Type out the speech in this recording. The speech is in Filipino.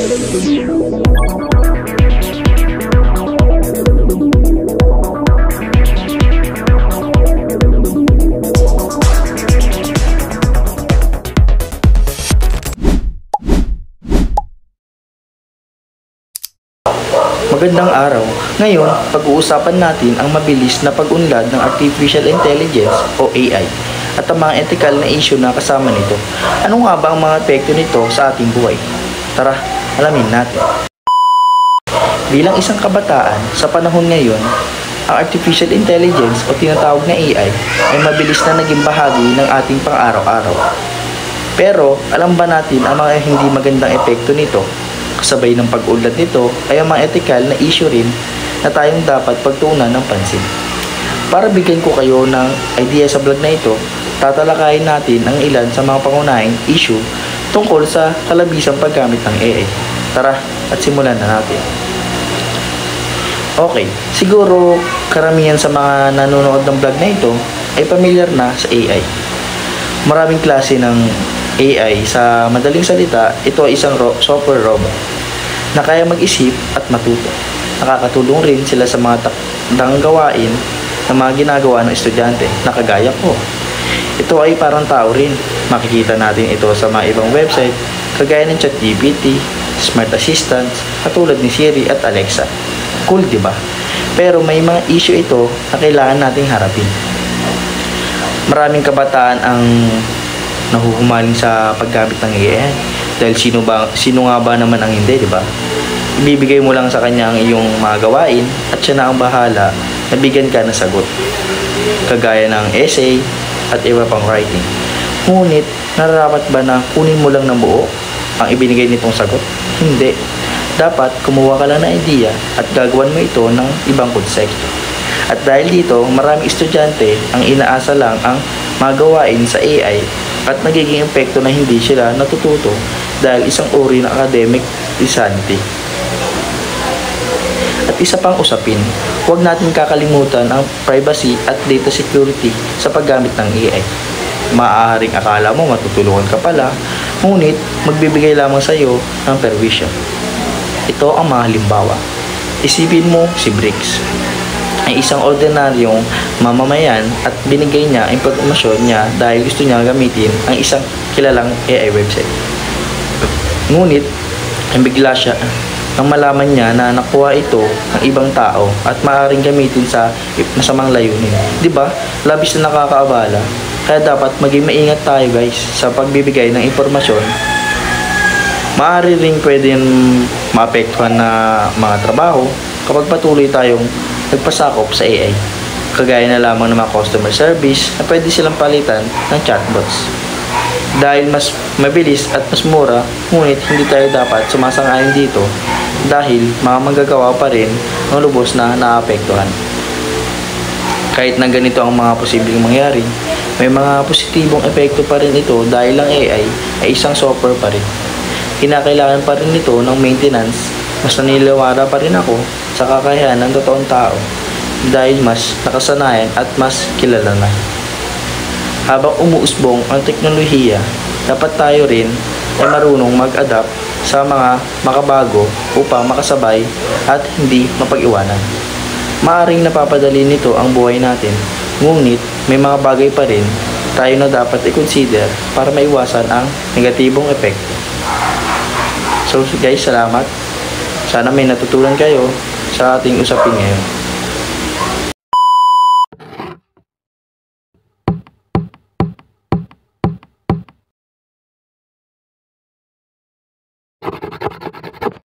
Magandang araw. Ngayon, pag-uusapan natin ang mabilis na pag-unlad ng Artificial Intelligence o AI at ang mga ethical na issue na kasama nito. Ano nga ba ang mga epekto nito sa ating buhay? Tara, alamin natin. Bilang isang kabataan, sa panahon ngayon, ang Artificial Intelligence o tinatawag na AI ay mabilis na naging bahagi ng ating pang-araw-araw. Pero, alam ba natin ang mga hindi magandang epekto nito? Kasabay ng pag-unlad nito ay ang mga ethical na issue rin na tayong dapat pagtuunan ng pansin. Para bigyan ko kayo ng idea sa vlog na ito, tatalakayin natin ang ilan sa mga pangunahing issue tungkol sa kalabisang paggamit ng AI. Tara at simulan na natin. Okay, siguro karamihan sa mga nanonood ng vlog na ito ay familiar na sa AI. Maraming klase ng AI. Sa madaling salita, ito ay isang software robot na kaya mag-isip at matuto. Nakakatulong rin sila sa mga takdang gawain na mga ginagawa ng estudyante na kagaya ko. Ito ay parang tao rin. Makikita natin ito sa mga ibang website kagaya ng ChatGPT, Smart Assistants, katulad ni Siri at Alexa. Cool, di ba? Pero may mga issue ito na kailangan nating harapin. Maraming kabataan ang nahuhumaling sa paggamit ng AI dahil sino nga ba naman ang hindi, di ba? Ibibigay mo lang sa kanya ang iyong mga gawain at siya na ang bahala na bigyan ka ng sagot, kagaya ng essay at iba pang writing. Ngunit nararapat ba na kunin mo lang ng buo ang ibinigay nitong sagot? Hindi. Dapat kumuha ka lang ng idea at gagawan mo ito ng ibang konsepto. At dahil dito, maraming estudyante ang inaasa lang ang mga gawain sa AI at nagiging epekto na hindi sila natututo dahil isang uri ng academic insanity. At isa pang usapin, huwag natin kakalimutan ang privacy at data security sa paggamit ng AI. Maaaring akala mo matutulungan ka pala, ngunit magbibigay lamang sa iyo ng permission. Ito ang mga halimbawa. Isipin mo si Briggs ay isang ordinaryong mamamayan at binigay niya ang impormasyon niya dahil gusto niya gamitin ang isang kilalang AI website. Ngunit, ang bigla siya nang malaman niya na nakuha ito ng ibang tao at maaaring gamitin sa masamang layunin. Diba? Labis na nakakaabala. Kaya dapat maging maingat tayo guys sa pagbibigay ng impormasyon. Maaari rin pwede maapektuhan na mga trabaho kapag patuloy tayong nagpasakop sa AI. Kagaya na lamang ng mga customer service na pwede silang palitan ng chatbots. Dahil mas mabilis at mas mura, ngunit hindi tayo dapat sumasang-ayon dito dahil mga manggagawa pa rin ng lubos na naapektuhan. Kahit na ganito ang mga posibleng mangyari, may mga positibong epekto pa rin ito dahil ang AI ay isang software pa rin. Kinakailangan pa rin ito ng maintenance. Mas naniniwala pa rin ako sa kakayahan ng totoong tao dahil mas nakasanayan at mas kilala na. Habang umuusbong ang teknolohiya, dapat tayo rin ay marunong mag-adapt sa mga makabago upang makasabay at hindi mapag-iwanan. Maaring napapadali nito ang buhay natin, ngunit may mga bagay pa rin tayo na dapat i-consider para maiwasan ang negatibong epekto. So guys, salamat. Sana may natutunan kayo sa ating usapin ngayon.